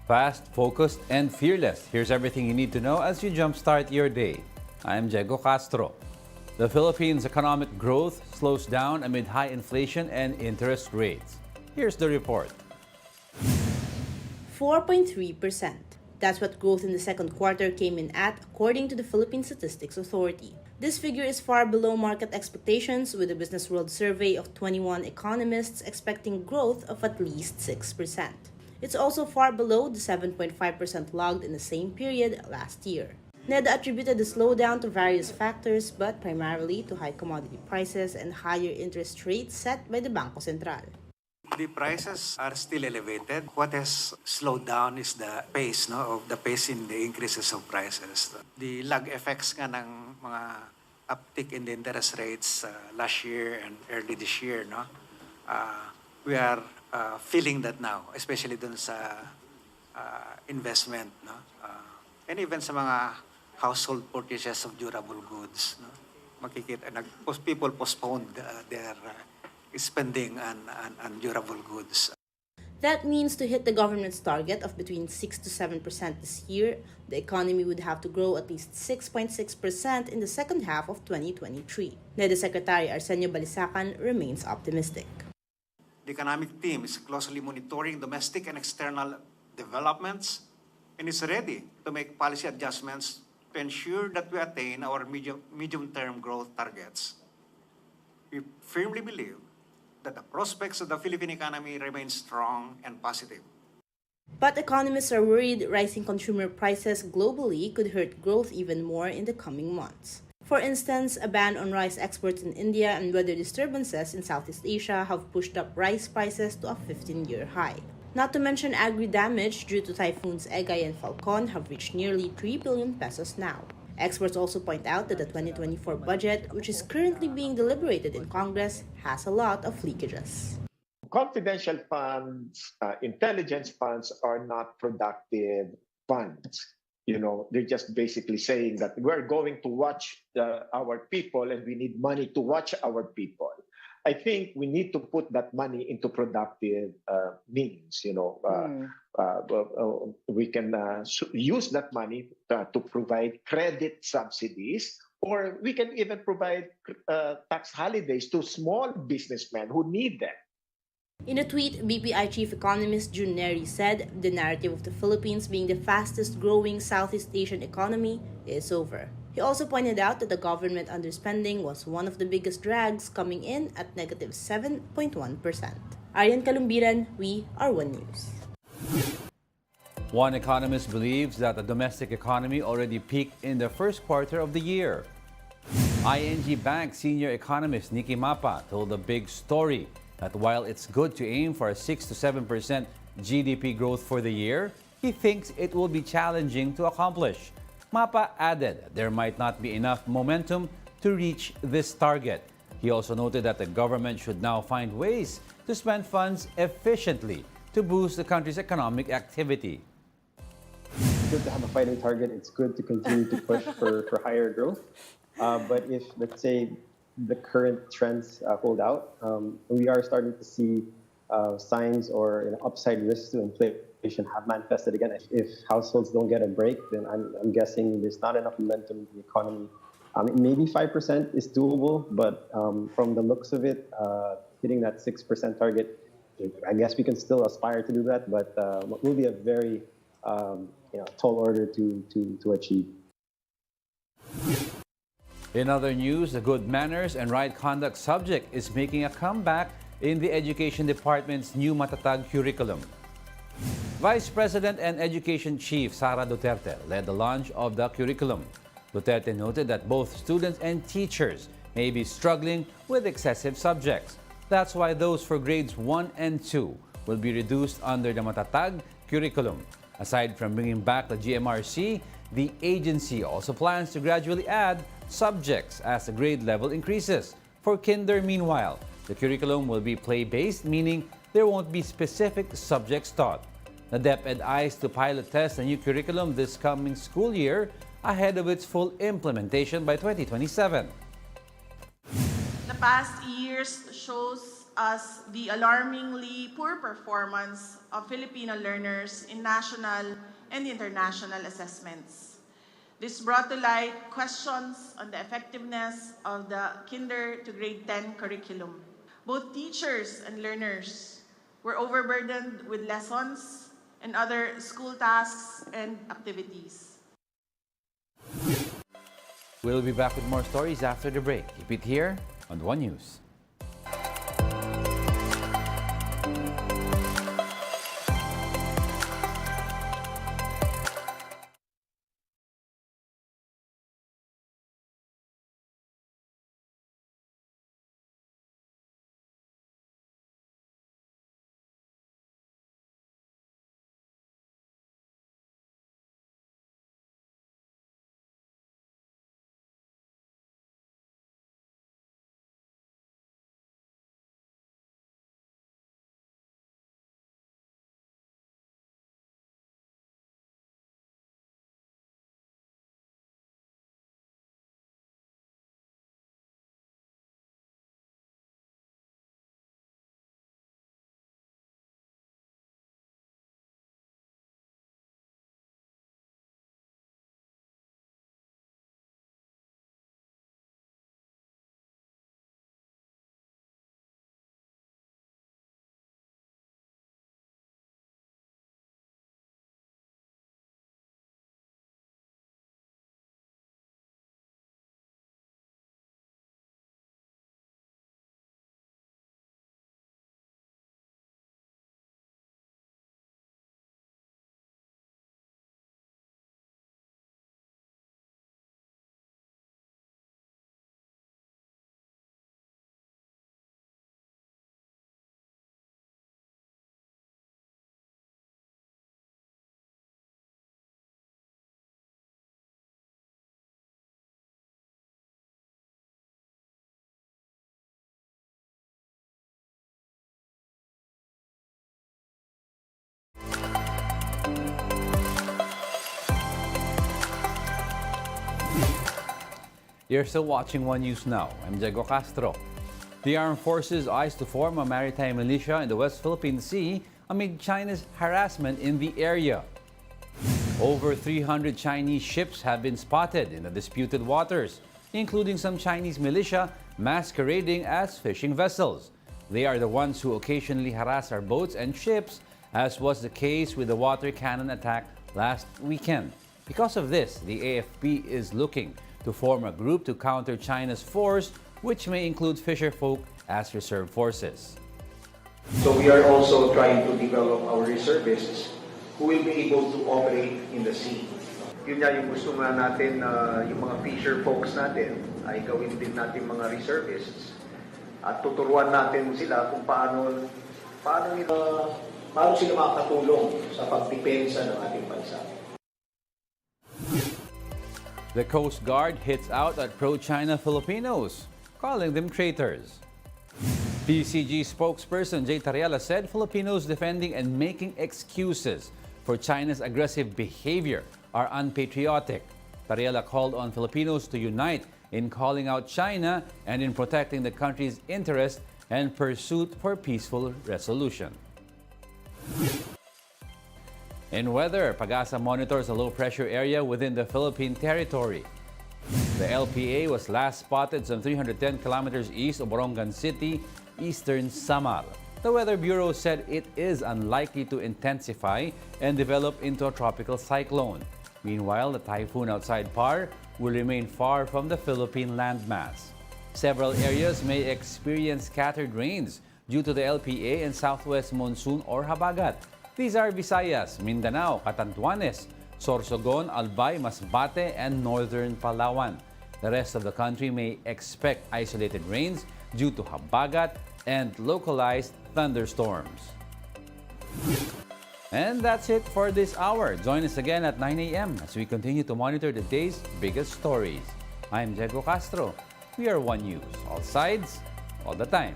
Fast, focused, and fearless. Here's everything you need to know as you jumpstart your day. I'm Diego Castro. The Philippines' economic growth slows down amid high inflation and interest rates. Here's the report. 4.3%. That's what growth in the second quarter came in at, according to the Philippine Statistics Authority. This figure is far below market expectations, with the Business World survey of 21 economists expecting growth of at least 6%. It's also far below the 7.5% logged in the same period last year. NED attributed the slowdown to various factors, but primarily to high commodity prices and higher interest rates set by the Bangko Sentral. The prices are still elevated. What has slowed down is the pace, of the pace in the increases of prices. The lag effects nga ng mga uptick in the interest rates last year and early this year, we are feeling that now, especially dun sa investment, and even sa mga household purchases of durable goods. Makikita, people postponed their spending on durable goods. That means to hit the government's target of between 6 to 7% this year, the economy would have to grow at least 6.6% in the second half of 2023. NED Secretary Arsenio Balisacan remains optimistic. The economic team is closely monitoring domestic and external developments and is ready to make policy adjustments to ensure that we attain our medium-term growth targets. We firmly believe that the prospects of the Philippine economy remain strong and positive. But economists are worried rising consumer prices globally could hurt growth even more in the coming months. For instance, a ban on rice exports in India and weather disturbances in Southeast Asia have pushed up rice prices to a 15-year high. Not to mention agri-damage due to typhoons Egay and Falcon have reached nearly 3 billion pesos now. Experts also point out that the 2024 budget, which is currently being deliberated in Congress, has a lot of leakages. Confidential funds, intelligence funds are not productive funds. They're just basically saying that we're going to watch our people and we need money to watch our people. I think we need to put that money into productive means. We can use that money to provide credit subsidies, or we can even provide tax holidays to small businessmen who need them. In a tweet, BPI Chief Economist Jun Neri said the narrative of the Philippines being the fastest growing Southeast Asian economy is over. He also pointed out that the government underspending was one of the biggest drags, coming in at negative 7.1%. Arian Kalumbiran, we are One News. One economist believes that the domestic economy already peaked in the first quarter of the year. ING Bank senior economist Nicky Mapa told a big story that while it's good to aim for a 6 to 7% GDP growth for the year, he thinks it will be challenging to accomplish. Mapa added there might not be enough momentum to reach this target. He also noted that the government should now find ways to spend funds efficiently to boost the country's economic activity. It's good to have a fighting target. It's good to continue to push for higher growth. But if, let's say, the current trends hold out, we are starting to see signs or upside risks to inflation have manifested again. If households don't get a break, then I'm guessing there's not enough momentum in the economy. Maybe 5% is doable, but from the looks of it, hitting that 6% target, I guess we can still aspire to do that, but it will be a very tall order to achieve. In other news, the good manners and right conduct subject is making a comeback in the Education Department's new Matatag curriculum. Vice President and Education Chief Sara Duterte led the launch of the curriculum. Duterte noted that both students and teachers may be struggling with excessive subjects. That's why those for grades 1 and 2 will be reduced under the Matatag curriculum. Aside from bringing back the GMRC, the agency also plans to gradually add subjects as the grade level increases. For kinder, meanwhile, the curriculum will be play-based, meaning there won't be specific subjects taught. The DepEd eyes to pilot test a new curriculum this coming school year ahead of its full implementation by 2027. past years shows us the alarmingly poor performance of Filipino learners in national and international assessments. This brought to light questions on the effectiveness of the kinder to grade 10 curriculum. Both teachers and learners were overburdened with lessons and other school tasks and activities. We'll be back with more stories after the break. Keep it here on One News. You're still watching One News Now. I'm Diego Castro. The armed forces eyes to form a maritime militia in the West Philippine Sea amid China's harassment in the area. Over 300 Chinese ships have been spotted in the disputed waters, including some Chinese militia masquerading as fishing vessels. They are the ones who occasionally harass our boats and ships, as was the case with the water cannon attack last weekend. Because of this, the AFP is looking to form a group to counter China's force, which may include fisherfolk as reserve forces. So we are also trying to develop our reservists who will be able to operate in the sea. Yun nga yung gusto nga natin, yung mga fisher folks natin ay gawin din natin mga reservists at tuturuan natin sila kung paano sila makakatulong sa pagdepensa ng ating bansa. The Coast Guard hits out at pro-China Filipinos, calling them traitors. PCG spokesperson Jay Tariela said Filipinos defending and making excuses for China's aggressive behavior are unpatriotic. Tariela called on Filipinos to unite in calling out China and in protecting the country's interest and pursuit for peaceful resolution. In weather, Pag-asa monitors a low-pressure area within the Philippine territory. The LPA was last spotted some 310 kilometers east of Borongan City, eastern Samar. The Weather Bureau said it is unlikely to intensify and develop into a tropical cyclone. Meanwhile, the typhoon outside Par will remain far from the Philippine landmass. Several areas may experience scattered rains due to the LPA and southwest monsoon or habagat. These are Visayas, Mindanao, Catanduanes, Sorsogon, Albay, Masbate, and northern Palawan. The rest of the country may expect isolated rains due to habagat and localized thunderstorms. And that's it for this hour. Join us again at 9 a.m. as we continue to monitor the day's biggest stories. I'm Diego Castro. We are One News, all sides, all the time.